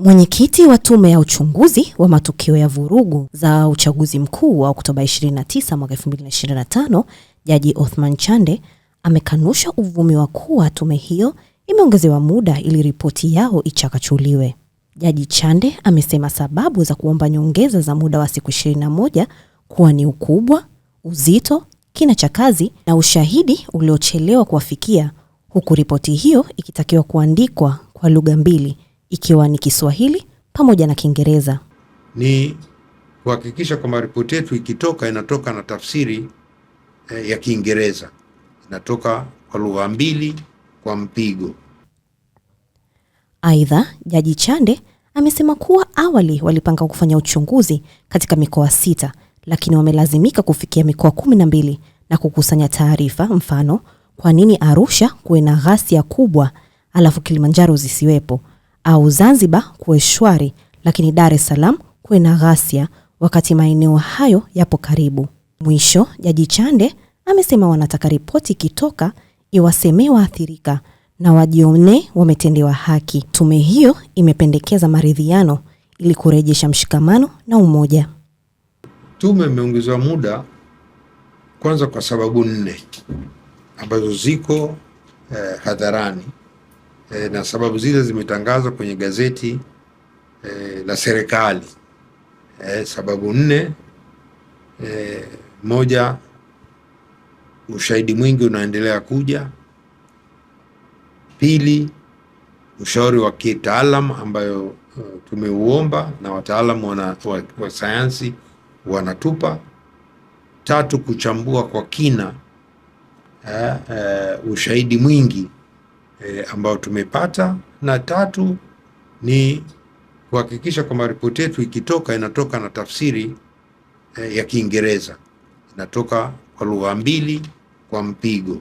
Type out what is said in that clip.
Mwenyekiti wa tume ya uchunguzi wa matukio ya vurugu za uchaguzi mkuu wa Oktoba 29 mwaka 2025, Jaji Othman Chande amekanusha uvumi wa kuwa tume hiyo imeongezewa muda ili ripoti yao ichakachuliwe. Jaji Chande amesema sababu za kuomba nyongeza za muda wa siku 21 kuwa ni ukubwa, uzito, kina cha kazi na ushahidi uliochelewa kuwafikia, huku ripoti hiyo ikitakiwa kuandikwa kwa lugha mbili, ikiwa ni Kiswahili pamoja na Kiingereza. Ni kuhakikisha kwamba ripoti yetu ikitoka inatoka na tafsiri ya Kiingereza, inatoka kwa lugha mbili kwa mpigo. Aidha, Jaji Chande amesema kuwa awali walipanga kufanya uchunguzi katika mikoa 6, lakini wamelazimika kufikia mikoa 12 na kukusanya taarifa, mfano kwa nini Arusha kuwe na ghasia kubwa alafu Kilimanjaro zisiwepo, au Zanzibar kuwe shwari lakini Dar es Salaam kuwe na ghasia wakati maeneo hayo yapo karibu. Mwisho, Jaji Chande amesema wanataka ripoti kitoka iwasemee waathirika na wajione wametendewa haki. Tume hiyo imependekeza maridhiano ili kurejesha mshikamano na umoja. Tume imeongezewa muda kwanza kwa sababu 4 ambazo ziko hadharani, na sababu zile zimetangazwa kwenye gazeti la serikali. Sababu 4, moja, ushahidi mwingi unaendelea kuja. Pili, ushauri wa kitaalamu ambayo tumeuomba na wataalamu wa sayansi wanatupa. 3, kuchambua kwa kina ushahidi mwingi ambao tumepata. Na 3 ni kuhakikisha kwamba ripoti yetu ikitoka inatoka na tafsiri ya Kiingereza, inatoka kwa lugha mbili kwa mpigo.